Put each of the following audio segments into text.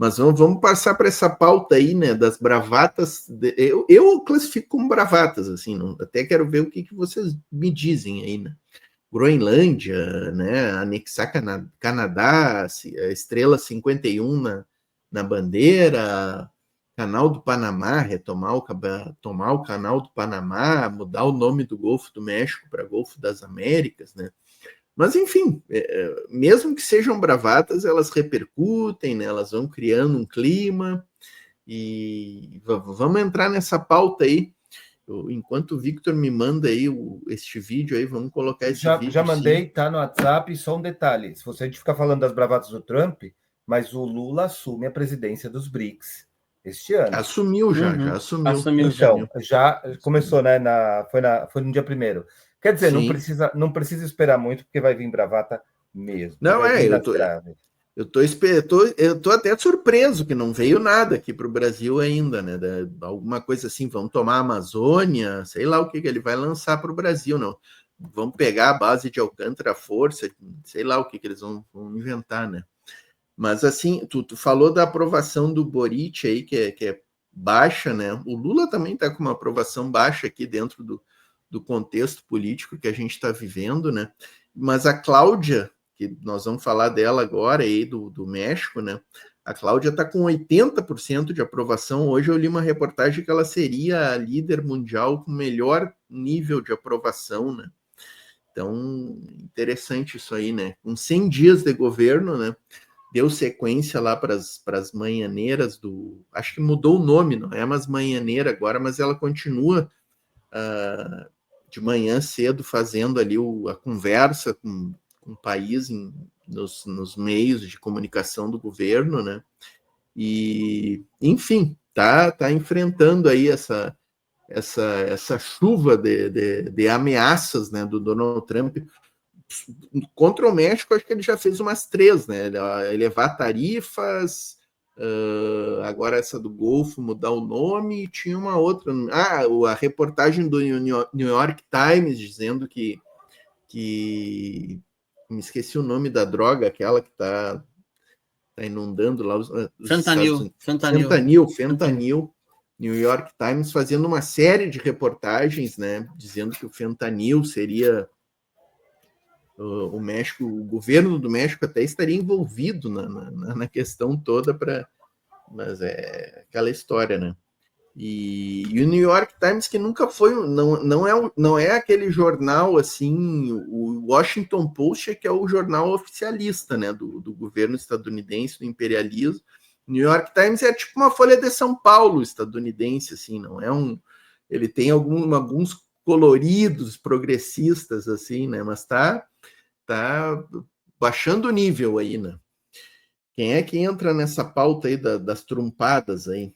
Mas vamos passar para essa pauta aí, né, das bravatas. Eu classifico como bravatas, assim, até quero ver o que vocês me dizem aí, né? Groenlândia, né, anexar Canadá, a estrela 51 na bandeira, Canal do Panamá, tomar o Canal do Panamá, mudar o nome do Golfo do México para Golfo das Américas, né? Mas, enfim, mesmo que sejam bravatas, elas repercutem, né? Elas vão criando um clima e vamos entrar nessa pauta aí. Enquanto o Victor me manda aí este vídeo aí, vamos colocar esse vídeo. Já mandei, tá no WhatsApp. Só um detalhe: se você ficar falando das bravatas do Trump, mas o Lula assume a presidência dos BRICS este ano. Assumiu já assumiu. Então, já começou, né? Foi no dia 1º. Quer dizer, não precisa esperar muito, porque vai vir bravata mesmo. Não, eu tô até surpreso que não veio nada aqui para o Brasil ainda, né? Alguma coisa assim, vamos tomar a Amazônia, sei lá o que ele vai lançar para o Brasil, não. Vamos pegar a base de Alcântara à força, sei lá o que eles vão inventar, né? Mas assim, tu falou da aprovação do Boric aí, que é baixa, né? O Lula também está com uma aprovação baixa aqui dentro do contexto político que a gente está vivendo, né? Mas a Cláudia, que nós vamos falar dela agora aí do México, né? A Cláudia está com 80% de aprovação. Hoje eu li uma reportagem que ela seria a líder mundial com melhor nível de aprovação, né? Então, interessante isso aí, né? Com 100 dias de governo, né? Deu sequência lá para as manhaneiras acho que mudou o nome, não é mais manhaneira agora, mas ela continua de manhã cedo fazendo ali a conversa com o país nos meios de comunicação do governo, né? E, enfim, tá enfrentando aí essa chuva de ameaças, né, do Donald Trump. Contra o México, acho que ele já fez umas 3, né? Elevar tarifas, agora essa do Golfo, mudar o nome, e tinha uma outra. A reportagem do New York Times dizendo que me esqueci o nome da droga, aquela que está inundando lá os Estados Unidos. Fentanil. New York Times fazendo uma série de reportagens, né? Dizendo que o fentanil seria o México, o governo do México até estaria envolvido na questão toda, mas é aquela história, né? E o New York Times, que nunca foi, não é aquele jornal assim, o Washington Post, que é o jornal oficialista, né, do governo estadunidense, do imperialismo. O New York Times é tipo uma Folha de São Paulo estadunidense, assim, não é ele tem alguns coloridos progressistas, assim, né, mas tá baixando o nível aí, né? Quem é que entra nessa pauta aí das trumpadas aí?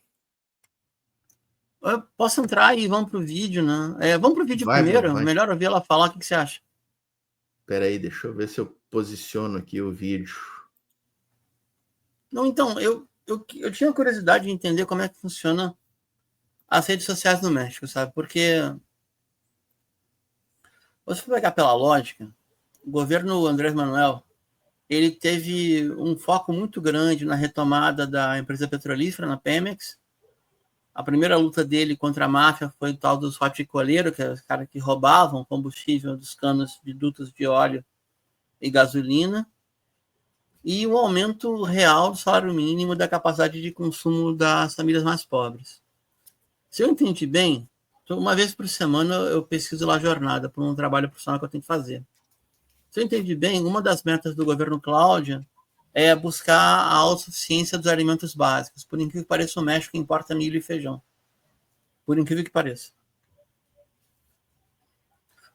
Eu posso entrar e vamos pro vídeo, né? Vamos pro vídeo primeiro. Vai. Melhor ouvir ela falar. O que você acha? Espera aí, deixa eu ver se eu posiciono aqui o vídeo. Não, então, eu tinha curiosidade de entender como é que funciona as redes sociais no México, sabe? Porque se você pegar pela lógica, o governo Andrés Manuel, ele teve um foco muito grande na retomada da empresa petrolífera, na Pemex. A primeira luta dele contra a máfia foi o tal dos roticoleiros, que eram os caras que roubavam combustível dos canos de dutos de óleo e gasolina, e o aumento real do salário mínimo da capacidade de consumo das famílias mais pobres. Se eu entendi bem, uma vez por semana eu pesquiso lá a jornada por um trabalho profissional que eu tenho que fazer. Se eu entendi bem, uma das metas do governo Cláudia é buscar a autossuficiência dos alimentos básicos. Por incrível que pareça, o México importa milho e feijão. Por incrível que pareça.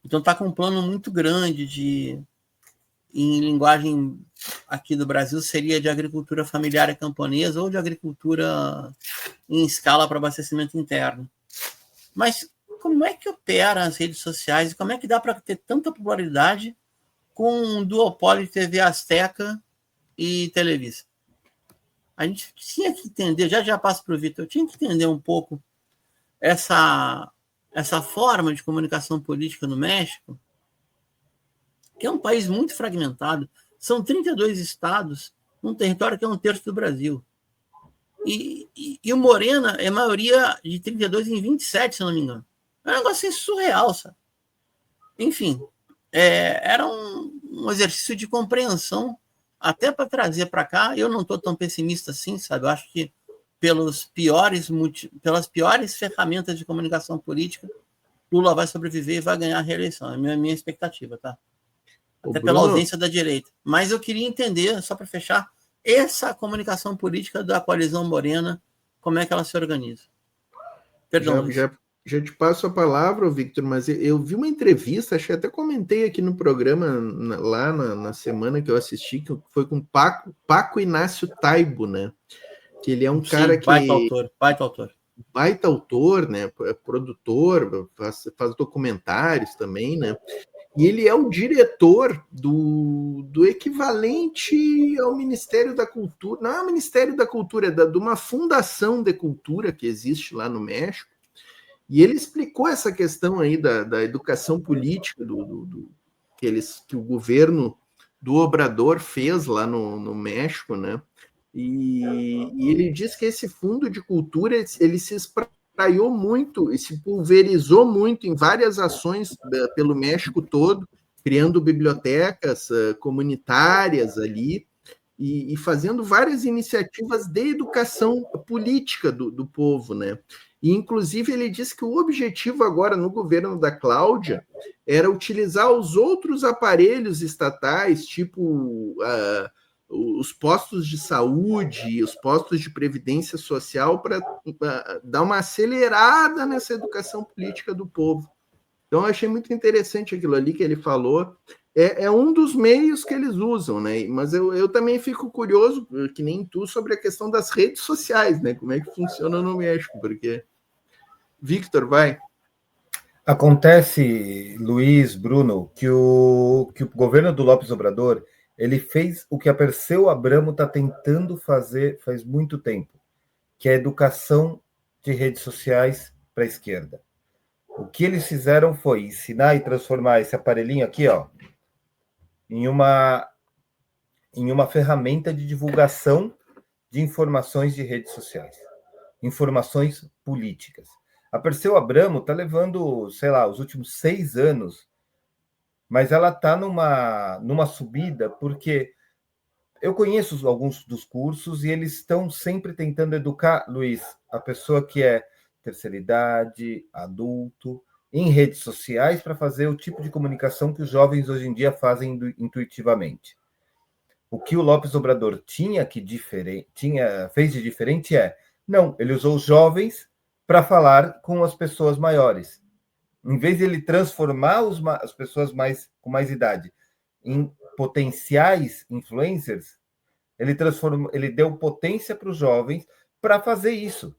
Então está com um plano muito grande em linguagem aqui do Brasil, seria de agricultura familiar e camponesa ou de agricultura em escala para abastecimento interno. Mas como é que opera as redes sociais e como é que dá para ter tanta popularidade com um duopólio de TV Azteca e Televisa? A gente tinha que entender, já passo para o Vitor, eu tinha que entender um pouco essa forma de comunicação política no México, que é um país muito fragmentado. São 32 estados, num território que é 1/3 do Brasil. E o Morena é maioria de 32 em 27, se não me engano. É um negócio assim, surreal, sabe? Enfim, era um exercício de compreensão, até para trazer para cá. Eu não estou tão pessimista assim, sabe? Eu acho que pelas piores ferramentas de comunicação política, Lula vai sobreviver e vai ganhar a reeleição. É a minha expectativa, tá? Até pela ausência da direita. Mas eu queria entender, só para fechar, essa comunicação política da coalizão Morena, como é que ela se organiza? Perdão, já te passo a palavra, Victor, mas eu vi uma entrevista, acho que até comentei aqui no programa, lá na semana que eu assisti, que foi com Paco Inácio Taibo, né? Que ele é um cara que... Baita autor, né? Produtor, faz documentários também, né? E ele é o diretor do equivalente ao Ministério da Cultura, não é o Ministério da Cultura, é de uma fundação de cultura que existe lá no México. E ele explicou essa questão aí da educação política que o governo do Obrador fez lá no México, né? E ele diz que esse fundo de cultura ele se espraiou muito e se pulverizou muito em várias ações pelo México todo, criando bibliotecas comunitárias ali e fazendo várias iniciativas de educação política do povo, né? E, inclusive, ele disse que o objetivo agora no governo da Cláudia era utilizar os outros aparelhos estatais, tipo os postos de saúde, os postos de previdência social, para dar uma acelerada nessa educação política do povo. Então, eu achei muito interessante aquilo ali que ele falou. É um dos meios que eles usam, né? Mas eu também fico curioso, que nem tu, sobre a questão das redes sociais, né? Como é que funciona no México, porque... Victor, vai. Acontece, Luiz, Bruno, que o governo do López Obrador, ele fez o que a Perseu Abramo está tentando fazer faz muito tempo, que é a educação de redes sociais para a esquerda. O que eles fizeram foi ensinar e transformar esse aparelhinho aqui, ó, em uma ferramenta de divulgação de informações de redes sociais, informações políticas. A Perseu Abramo está levando, sei lá, os últimos 6 anos, mas ela está numa subida, porque eu conheço alguns dos cursos e eles estão sempre tentando educar, Luiz, a pessoa que é terceira idade, adulto, em redes sociais, para fazer o tipo de comunicação que os jovens hoje em dia fazem intuitivamente. O que o López Obrador fez de diferente não, ele usou os jovens para falar com as pessoas maiores. Em vez de ele transformar as pessoas com mais idade em potenciais influencers, ele deu potência para os jovens para fazer isso.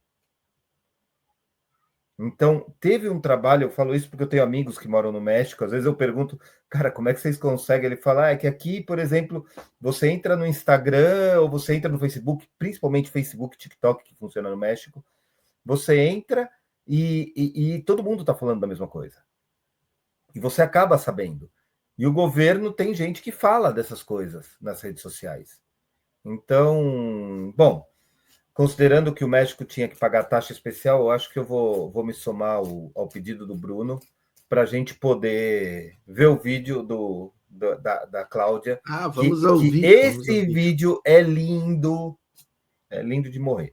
Então, teve um trabalho, eu falo isso porque eu tenho amigos que moram no México, às vezes eu pergunto, cara, como é que vocês conseguem? Ele fala, é que aqui, por exemplo, você entra no Instagram ou você entra no Facebook, principalmente Facebook, TikTok, que funciona no México, você entra e todo mundo está falando da mesma coisa. E você acaba sabendo. E o governo tem gente que fala dessas coisas nas redes sociais. Então, bom, considerando que o México tinha que pagar taxa especial, eu acho que eu vou me somar ao pedido do Bruno para a gente poder ver o vídeo da Cláudia. Vamos ouvir. Esse vídeo é lindo de morrer.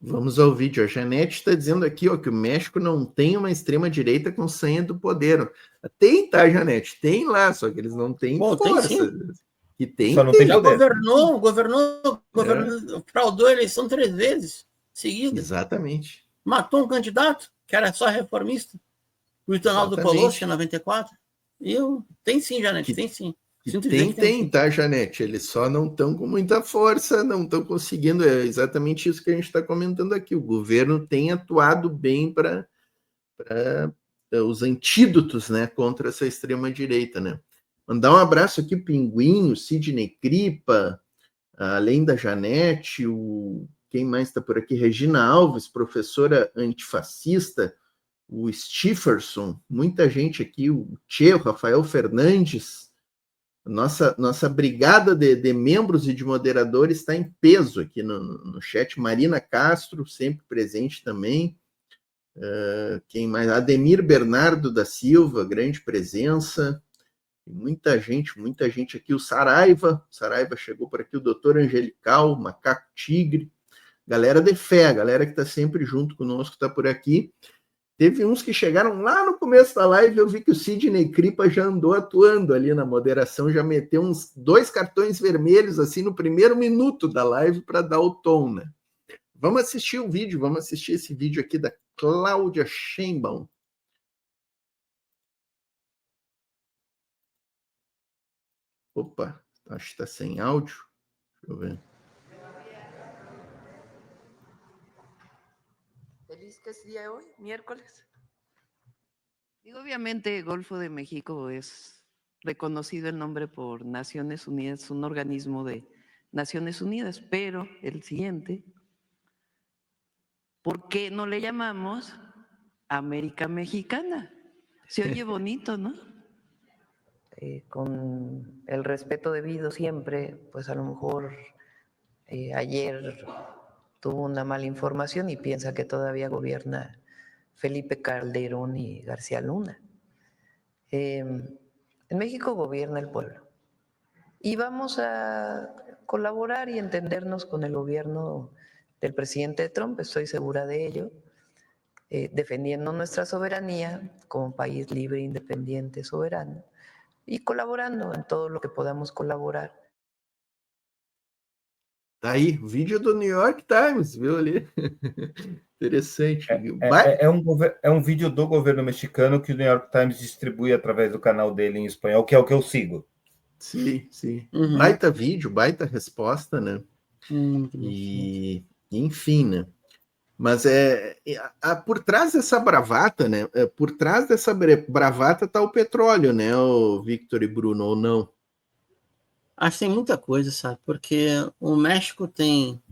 Vamos ao vídeo. A Janete está dizendo aqui, ó, que o México não tem uma extrema-direita com senha do poder. Tem, tá, Janete? Tem lá, só que eles não têm força. Tem, que tem, só não tem poder. Governou, fraudou a eleição 3 vezes seguidas. Exatamente. Matou um candidato, que era só reformista, o Itonaldo Colossi, em 94. Tem sim, Janete, tem sim. Tem, tá, Janete? Eles só não estão com muita força, não estão conseguindo. É exatamente isso que a gente está comentando aqui. O governo tem atuado bem para os antídotos, né, contra essa extrema-direita, né? Mandar um abraço aqui, Pinguinho, Sidney Cripa, além da Janete, quem mais está por aqui? Regina Alves, professora antifascista, o Stepherson, muita gente aqui, o Rafael Fernandes, Nossa brigada de membros e de moderadores está em peso aqui no chat. Marina Castro, sempre presente também. Quem mais? Ademir Bernardo da Silva, grande presença. Muita gente aqui. O Saraiva chegou por aqui. O Doutor Angelical, Macaco Tigre. Galera de fé, a galera que está sempre junto conosco está por aqui. Teve uns que chegaram lá no começo da live, eu vi que o Sidney Cripa já andou atuando ali na moderação, já meteu uns 2 cartões vermelhos assim no primeiro minuto da live para dar o tom, né? Vamos assistir o vídeo, vamos assistir esse vídeo aqui da Cláudia Sheinbaum. Opa, acho que está sem áudio. Deixa eu ver. Feliz que es día hoy, miércoles. Digo, obviamente, Golfo de México es reconocido el nombre por Naciones Unidas, un organismo de Naciones Unidas, pero el siguiente, ¿por qué no le llamamos América Mexicana? Se oye bonito, ¿no? Con el respeto debido siempre, pues a lo mejor ayer tuvo una mala información y piensa que todavía gobierna Felipe Calderón y García Luna. En México gobierna el pueblo y vamos a colaborar y entendernos con el gobierno del presidente Trump, estoy segura de ello, defendiendo nuestra soberanía como país libre, independiente, soberano y colaborando en todo lo que podamos colaborar. Tá aí, vídeo do New York Times, viu ali? Interessante. É um vídeo do governo mexicano que o New York Times distribui através do canal dele em espanhol, que é o que eu sigo. Sim. Uhum. Baita vídeo, baita resposta, né? E, enfim, né? Mas por trás dessa bravata, né? Por trás dessa bravata tá o petróleo, né, o Victor e Bruno, ou não? Acho que tem muita coisa, sabe? Porque o México tem,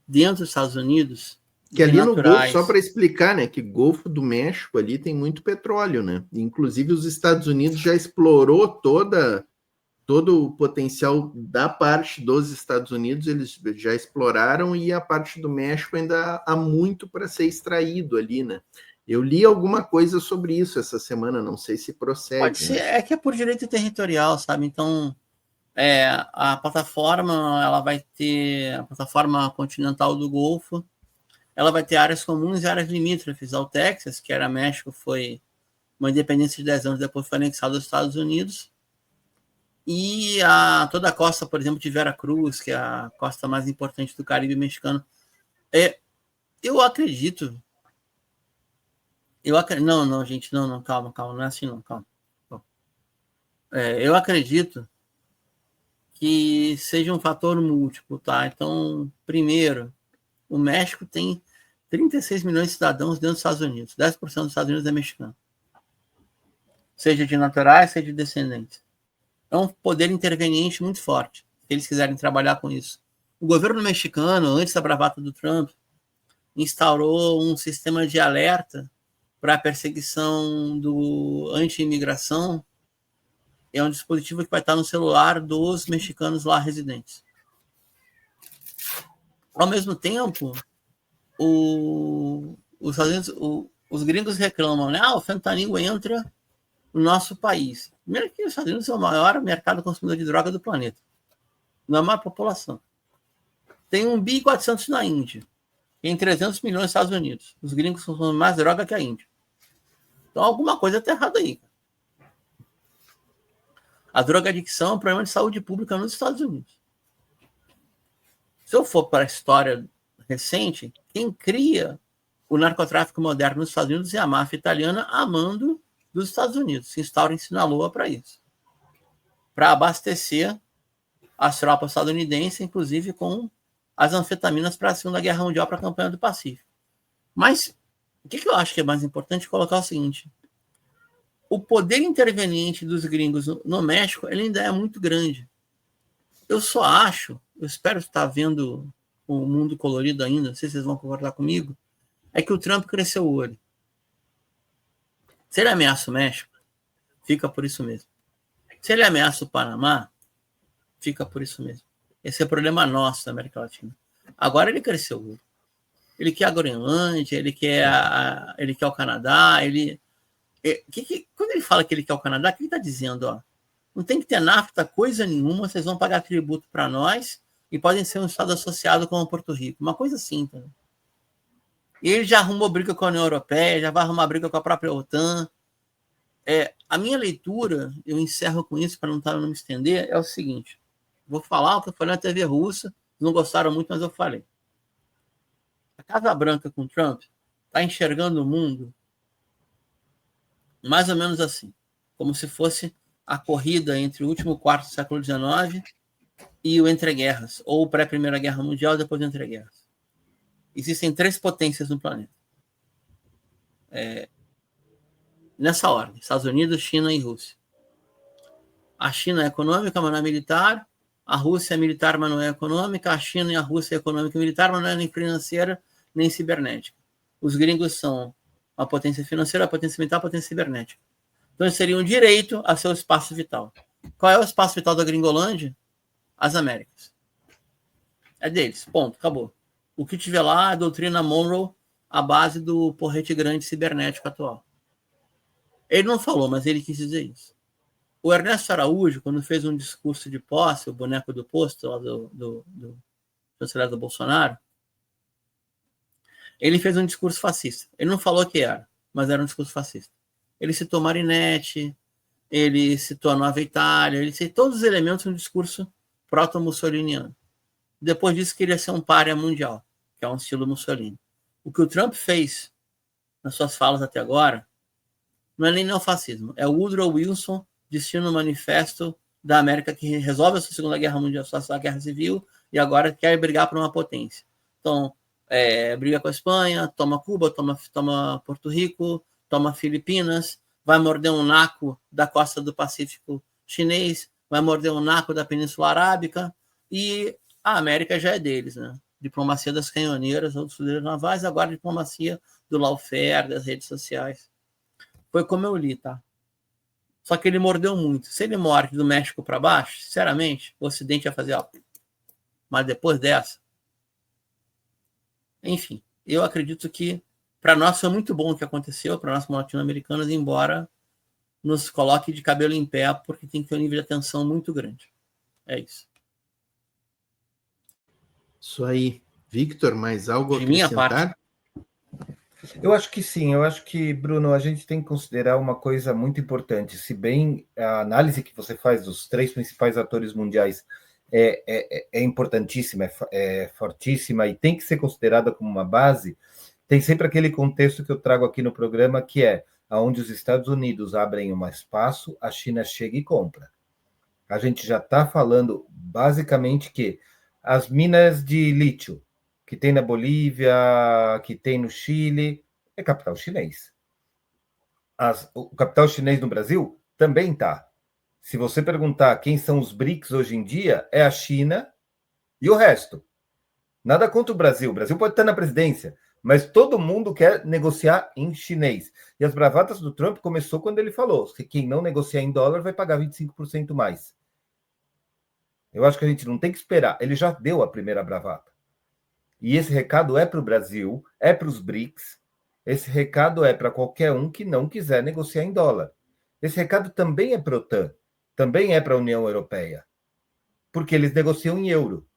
dentro dos Estados Unidos, que ali naturais. No Golfo, só para explicar, né, que Golfo do México ali tem muito petróleo, né? Inclusive os Estados Unidos já explorou todo o potencial da parte dos Estados Unidos, eles já exploraram, e a parte do México ainda há muito para ser extraído ali, né? Eu li alguma coisa sobre isso essa semana, não sei se procede. Pode ser, né? É que é por direito territorial, sabe? Então, a plataforma, ela vai ter a plataforma continental do Golfo, ela vai ter áreas comuns e áreas limítrofes ao Texas, que era México, foi uma independência de 10 anos, depois foi anexado aos Estados Unidos, e toda a costa, por exemplo, de Veracruz, que é a costa mais importante do Caribe mexicano. Eu acredito... Não, gente, não, calma, não é assim não, calma. Eu acredito que seja um fator múltiplo, tá? Então, primeiro, o México tem 36 milhões de cidadãos dentro dos Estados Unidos. 10% dos Estados Unidos é mexicano. Seja de naturais, seja de descendentes. É um poder interveniente muito forte, se eles quiserem trabalhar com isso. O governo mexicano, antes da bravata do Trump, instaurou um sistema de alerta para a perseguição do anti-imigração. É um dispositivo que vai estar no celular dos mexicanos lá residentes. Ao mesmo tempo, os gringos reclamam, né? O fentanil entra no nosso país. Primeiro que os Estados Unidos é o maior mercado consumidor de droga do planeta. Na maior população. Tem 1,4 bilhão na Índia. Tem 300 milhões nos Estados Unidos. Os gringos consomem mais droga que a Índia. Então alguma coisa está errada aí. A drogadicção é um problema de saúde pública nos Estados Unidos. Se eu for para a história recente, quem cria o narcotráfico moderno nos Estados Unidos é a máfia italiana a mando dos Estados Unidos. Se instaura em Sinaloa para isso. Para abastecer as tropas estadunidenses, inclusive com as anfetaminas para a Segunda Guerra Mundial, para a campanha do Pacífico. Mas o que eu acho que é mais importante colocar é o seguinte: o poder interveniente dos gringos no México ele ainda é muito grande. Eu só acho, eu espero estar vendo o mundo colorido ainda, não sei se vocês vão concordar comigo, é que o Trump cresceu o olho. Se ele ameaça o México, fica por isso mesmo. Se ele ameaça o Panamá, fica por isso mesmo. Esse é o problema nosso da América Latina. Agora ele cresceu. Ele quer a Groenlândia, ele quer o Canadá, quando ele fala que ele quer o Canadá, o que ele está dizendo? Ó, não tem que ter NAFTA, coisa nenhuma, vocês vão pagar tributo para nós e podem ser um estado associado como Porto Rico. Uma coisa assim, tá? E ele já arrumou briga com a União Europeia, já vai arrumar briga com a própria OTAN. A minha leitura, eu encerro com isso para não me estender, é o seguinte. Vou falar o que eu falei na TV russa, não gostaram muito, mas eu falei. A Casa Branca com Trump está enxergando o mundo mais ou menos assim, como se fosse a corrida entre o último quarto do século XIX e o entreguerras, ou o pré-Primeira Guerra Mundial e depois do entreguerras. Existem 3 potências no planeta. Nessa ordem, Estados Unidos, China e Rússia. A China é econômica, mas não é militar. A Rússia é militar, mas não é econômica. A China e a Rússia é econômica e militar, mas não é nem financeira, nem cibernética. Os gringos são a potência financeira, a potência militar, a potência cibernética. Então, eles teriam direito a seu espaço vital. Qual é o espaço vital da Gringolândia? As Américas. É deles, ponto, acabou. O que tiver lá é a doutrina Monroe, a base do porrete grande cibernético atual. Ele não falou, mas ele quis dizer isso. O Ernesto Araújo, quando fez um discurso de posse, o boneco do posto lá do chanceler do Bolsonaro, ele fez um discurso fascista. Ele não falou que era, mas era um discurso fascista. Ele citou Marinetti, ele citou a Nova Itália, ele citou todos os elementos de um discurso proto-mussoliniano. Depois disso, queria ser um pária mundial, que é um estilo Mussolini. O que o Trump fez nas suas falas até agora não é nem neofascismo, é o Woodrow Wilson, Destino Manifesto da América, que resolve a sua Segunda Guerra Mundial, a sua Guerra Civil, e agora quer brigar por uma potência. Então, briga com a Espanha, toma Cuba, toma Porto Rico, toma Filipinas, vai morder um naco da costa do Pacífico chinês, vai morder um naco da Península Arábica, e a América já é deles, né? Diplomacia das canhoneiras ou dos fuzileiros navais, agora diplomacia do lawfare, das redes sociais. Foi como eu li, tá? Só que ele mordeu muito. Se ele morde do México para baixo, sinceramente, o Ocidente ia fazer algo. Mas depois dessa... Enfim, eu acredito que para nós foi muito bom o que aconteceu, para nós como latino-americanos, embora nos coloque de cabelo em pé, porque tem que ter um nível de atenção muito grande. É isso. Isso aí. Victor, mais algo a De minha acrescentar? parte. Eu acho que sim, eu acho que, Bruno, a gente tem que considerar uma coisa muito importante. Se bem a análise que você faz dos 3 principais atores mundiais é importantíssima, é fortíssima e tem que ser considerada como uma base, tem sempre aquele contexto que eu trago aqui no programa, que é onde os Estados Unidos abrem um espaço, a China chega e compra. A gente já está falando basicamente que as minas de lítio que tem na Bolívia, que tem no Chile, é capital chinês. O capital chinês no Brasil também está. Se você perguntar quem são os BRICS hoje em dia, é a China e o resto. Nada contra o Brasil pode estar na presidência, mas todo mundo quer negociar em chinês. E as bravatas do Trump começou quando ele falou que quem não negociar em dólar vai pagar 25% mais. Eu acho que a gente não tem que esperar. Ele já deu a primeira bravata. E esse recado é para o Brasil, é para os BRICS, esse recado é para qualquer um que não quiser negociar em dólar. Esse recado também é para a OTAN, também é para a União Europeia, porque eles negociam em euro.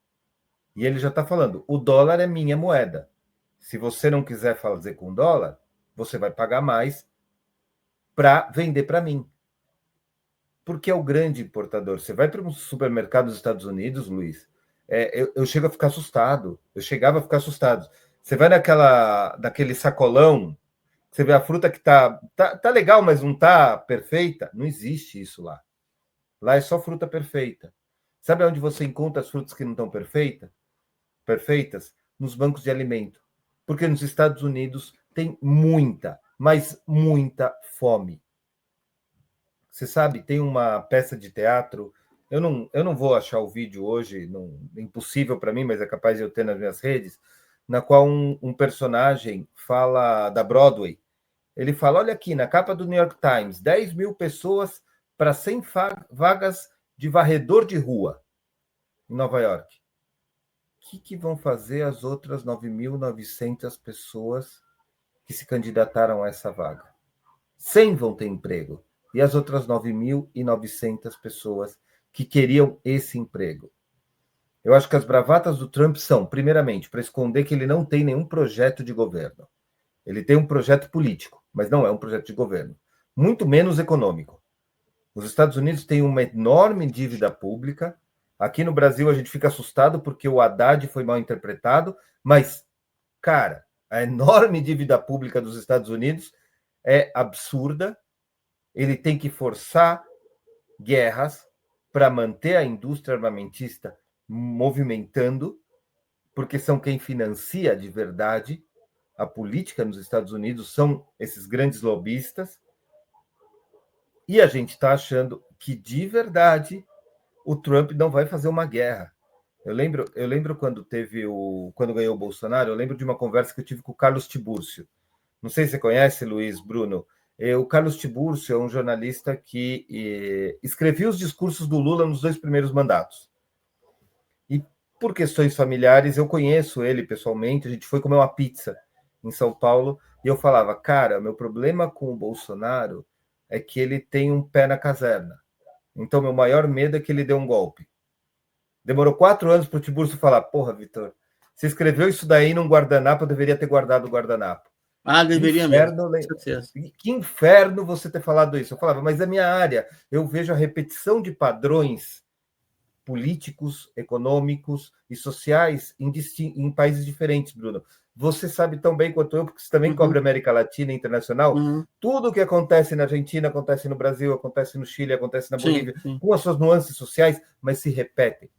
E ele já está falando, o dólar é minha moeda. Se você não quiser fazer com dólar, você vai pagar mais para vender para mim. Porque é o grande importador. Você vai para um supermercado dos Estados Unidos, Luiz, eu chego a ficar assustado. Eu chegava a ficar assustado. Você vai naquele sacolão, você vê a fruta que tá legal, mas não tá perfeita. Não existe isso lá. Lá é só fruta perfeita. Sabe onde você encontra as frutas que não estão perfeitas? Nos bancos de alimento. Porque nos Estados Unidos tem muita, mas muita fome. Você sabe, tem uma peça de teatro... Eu não vou achar o vídeo hoje, é impossível para mim, mas é capaz de eu ter nas minhas redes, na qual um personagem fala da Broadway. Ele fala, olha aqui, na capa do New York Times, 10 mil pessoas para 100 vagas de varredor de rua em Nova York. O que vão fazer as outras 9.900 pessoas que se candidataram a essa vaga? 100 vão ter emprego. E as outras 9.900 pessoas que queriam esse emprego? Eu acho que as bravatas do Trump são, primeiramente, para esconder que ele não tem nenhum projeto de governo. Ele tem um projeto político, mas não é um projeto de governo. Muito menos econômico. Os Estados Unidos têm uma enorme dívida pública. Aqui no Brasil a gente fica assustado porque o Haddad foi mal interpretado, mas, cara, a enorme dívida pública dos Estados Unidos é absurda. Ele tem que forçar guerras para manter a indústria armamentista movimentando, porque são quem financia de verdade a política nos Estados Unidos, são esses grandes lobistas. E a gente está achando que, de verdade, o Trump não vai fazer uma guerra. Eu lembro quando ganhou o Bolsonaro, eu lembro de uma conversa que eu tive com o Carlos Tibúrcio. Não sei se você conhece, Luiz, Bruno. O Carlos Tibúrcio é um jornalista que escrevia os discursos do Lula nos 2 primeiros mandatos. E por questões familiares, eu conheço ele pessoalmente, a gente foi comer uma pizza em São Paulo, e eu falava, cara, meu problema com o Bolsonaro é que ele tem um pé na caserna. Então, meu maior medo é que ele dê um golpe. Demorou 4 anos para o Tibúrcio falar, porra, Vitor, você escreveu isso daí num guardanapo, eu deveria ter guardado o guardanapo. Deveria inferno, mesmo, com certeza. Que inferno você ter falado isso. Eu falava, mas é minha área. Eu vejo a repetição de padrões políticos, econômicos e sociais em países diferentes, Bruno. Você sabe tão bem quanto eu, porque você também cobre América Latina e internacional. Tudo o que acontece na Argentina, acontece no Brasil, acontece no Chile, acontece na Bolívia, com as suas nuances sociais, mas se repetem.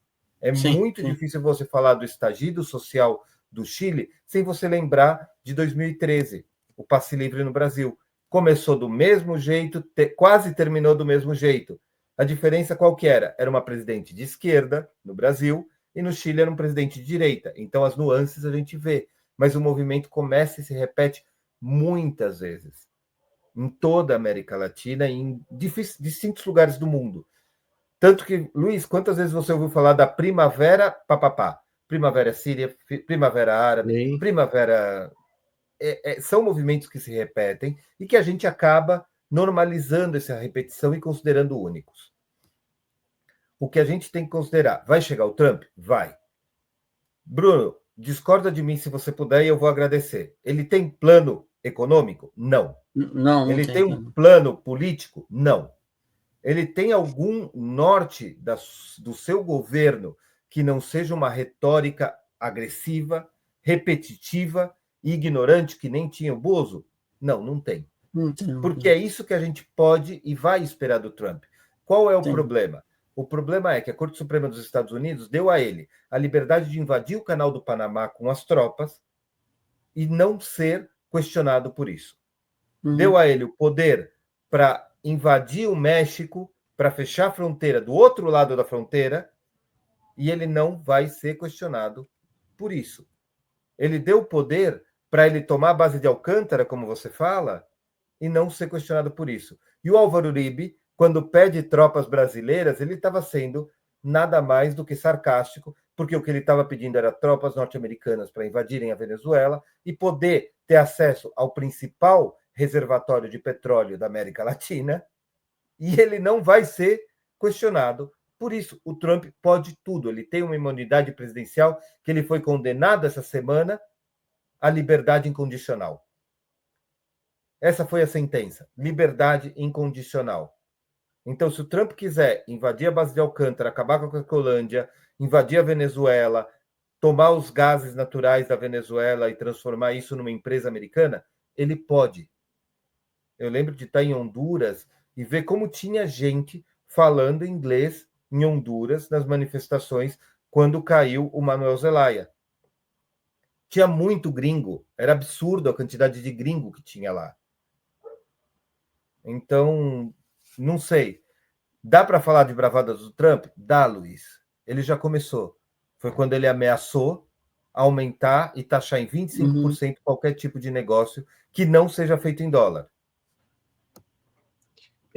É muito difícil você falar do estagido social do Chile sem você lembrar de 2013, o passe livre no Brasil. Começou do mesmo jeito, quase terminou do mesmo jeito. A diferença qual que era? Era uma presidente de esquerda no Brasil e no Chile era um presidente de direita. Então as nuances a gente vê, mas o movimento começa e se repete muitas vezes em toda a América Latina e em distintos lugares do mundo. Tanto que, Luiz, quantas vezes você ouviu falar da primavera papapá? Primavera síria, primavera árabe, primavera... são movimentos que se repetem e que a gente acaba normalizando essa repetição e considerando únicos. O que a gente tem que considerar, vai chegar o Trump? Vai. Bruno, discorda de mim se você puder e eu vou agradecer. Ele tem plano econômico? Não. Não Ele tem um plano político? Não. Ele tem algum norte do seu governo que não seja uma retórica agressiva, repetitiva e ignorante que nem tinha o Bozo? Não, não tem. Porque é isso que a gente pode e vai esperar do Trump. Qual é o problema? O problema é que a Corte Suprema dos Estados Unidos deu a ele a liberdade de invadir o Canal do Panamá com as tropas e não ser questionado por isso. Deu a ele o poder para invadir o México, para fechar a fronteira do outro lado da fronteira, e ele não vai ser questionado por isso. Ele deu o poder para ele tomar a base de Alcântara, como você fala, e não ser questionado por isso. E o Álvaro Uribe, quando pede tropas brasileiras, ele estava sendo nada mais do que sarcástico, porque o que ele estava pedindo era tropas norte-americanas para invadirem a Venezuela e poder ter acesso ao principal reservatório de petróleo da América Latina, e ele não vai ser questionado. Por isso, o Trump pode tudo. Ele tem uma imunidade presidencial que ele foi condenado essa semana à liberdade incondicional. Essa foi a sentença, liberdade incondicional. Então, se o Trump quiser invadir a base de Alcântara, acabar com a Cracolândia, invadir a Venezuela, tomar os gases naturais da Venezuela e transformar isso numa empresa americana, ele pode. Eu lembro de estar em Honduras e ver como tinha gente falando inglês em Honduras nas manifestações quando caiu o Manuel Zelaya. Tinha muito gringo, era absurdo a quantidade de gringo que tinha lá. Então, não sei. Dá para falar de bravadas do Trump? Dá, Luiz. Ele já começou. Foi quando ele ameaçou aumentar e taxar em 25% qualquer tipo de negócio que não seja feito em dólar.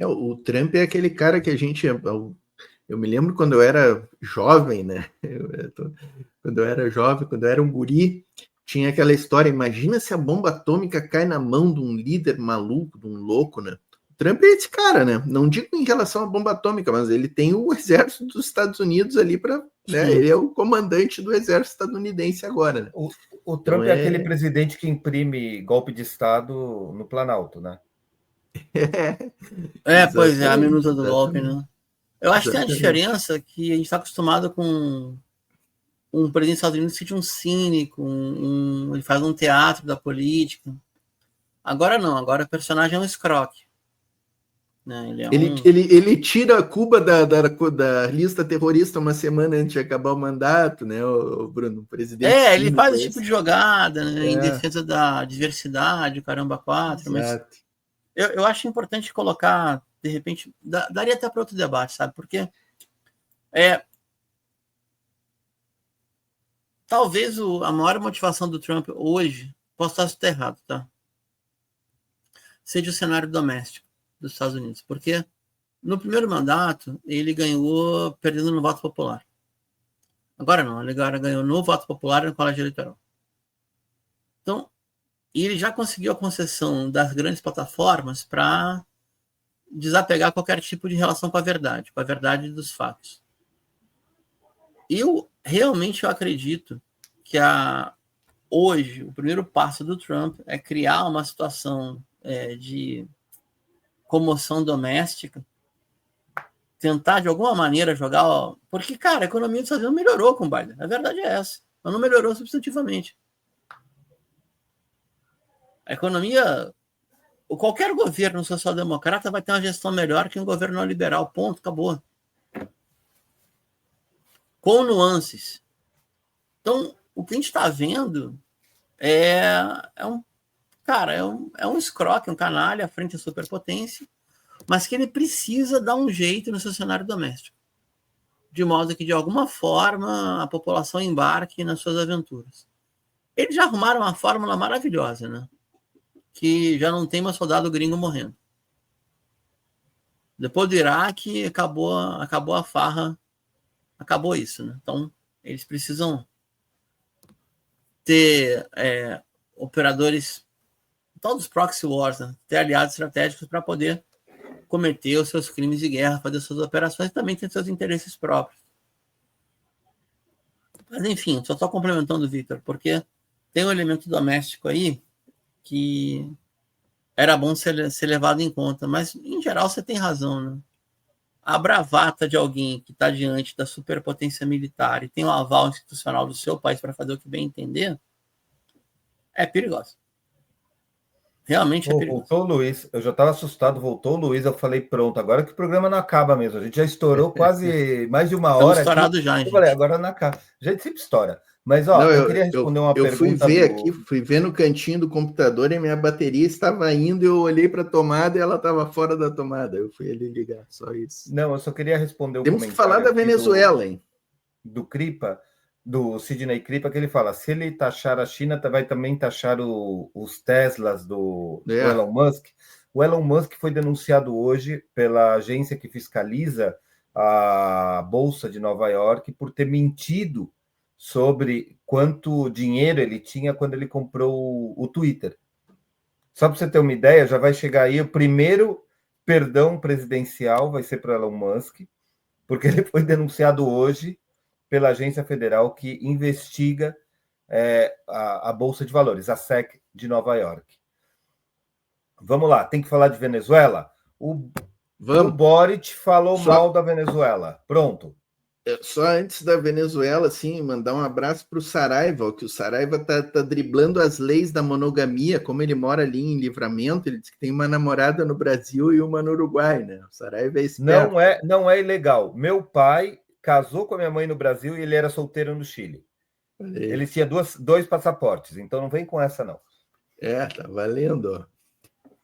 O Trump é aquele cara que a gente... Eu me lembro quando eu era jovem, né? Quando eu era jovem, quando eu era um guri, tinha aquela história, imagina se a bomba atômica cai na mão de um líder maluco, de um louco, né? O Trump é esse cara, né? Não digo em relação à bomba atômica, mas ele tem o exército dos Estados Unidos ali para... Né? Ele é o comandante do exército estadunidense agora, né? O Trump é aquele presidente que imprime golpe de Estado no Planalto, né? Pois é, a minuta do golpe, né? Eu acho que tem a diferença que a gente está acostumado com um presidente dos Estados Unidos que é um cínico, ele faz um teatro da política. Agora não, agora o personagem é um escroque. Né? Ele tira Cuba da lista terrorista uma semana antes de acabar o mandato, né, o Bruno? O presidente ele faz esse tipo de jogada, né, em defesa da diversidade, caramba, 4. Mas eu acho importante colocar, de repente, daria até para outro debate, sabe? Porque talvez a maior motivação do Trump hoje, posso estar errado, tá? Seja o cenário doméstico dos Estados Unidos. Porque no primeiro mandato, ele ganhou perdendo no voto popular. Agora não, ele agora ganhou no voto popular e no colégio eleitoral. Então, ele já conseguiu a concessão das grandes plataformas para desapegar qualquer tipo de relação com a verdade dos fatos. Eu realmente acredito que hoje o primeiro passo do Trump é criar uma situação de comoção doméstica, tentar de alguma maneira jogar... Porque, cara, a economia dos Estados Unidos melhorou com o Biden. A verdade é essa. Mas não melhorou substantivamente. A economia... Qualquer governo social-democrata vai ter uma gestão melhor que um governo neoliberal. Ponto, acabou. Com nuances. Então, o que a gente está vendo é um escroque, um canalha à frente da superpotência, mas que ele precisa dar um jeito no seu cenário doméstico, de modo que, de alguma forma, a população embarque nas suas aventuras. Eles já arrumaram uma fórmula maravilhosa, né? Que já não tem mais soldado gringo morrendo. Depois do Iraque, acabou a farra, acabou isso, né? Então, eles precisam ter operadores, tal dos proxy wars, né? Ter aliados estratégicos para poder cometer os seus crimes de guerra, fazer suas operações, também tem seus interesses próprios. Mas, enfim, só estou complementando o Victor, porque tem um elemento doméstico aí que era bom ser levado em conta, mas, em geral, você tem razão, né? A bravata de alguém que está diante da superpotência militar e tem o aval institucional do seu país para fazer o que bem entender é perigoso. Realmente é perigoso. Voltou o Luiz, eu já estava assustado, voltou o Luiz, eu falei, pronto, agora que o programa não acaba mesmo, a gente já estourou quase mais de uma hora. Estamos estourados já, gente. Eu falei, agora não acaba. A gente sempre estoura. Mas, eu queria responder uma pergunta. Fui ver no cantinho do computador e minha bateria estava indo, eu olhei para a tomada e ela estava fora da tomada. Eu fui ali ligar, só isso. Não, eu só queria responder Temos que falar da Venezuela, hein? Do Kripa, do Sidney Kripa, que ele fala, se ele taxar a China, vai também taxar os Teslas do Elon Musk. O Elon Musk foi denunciado hoje pela agência que fiscaliza a Bolsa de Nova York por ter mentido sobre quanto dinheiro ele tinha quando ele comprou o Twitter. Só para você ter uma ideia, já vai chegar aí o primeiro perdão presidencial, vai ser para Elon Musk, porque ele foi denunciado hoje pela agência federal que investiga a Bolsa de Valores, a SEC de Nova York. Vamos lá, tem que falar de Venezuela? O Boric falou mal da Venezuela. Pronto. Só antes da Venezuela, assim, mandar um abraço para o Saraiva, que o Saraiva tá driblando as leis da monogamia, como ele mora ali em Livramento, ele diz que tem uma namorada no Brasil e uma no Uruguai, né? O Saraiva é esperto. Não é ilegal. Meu pai casou com a minha mãe no Brasil e ele era solteiro no Chile. Ele tinha dois passaportes, então não vem com essa, não. Tá valendo, ó.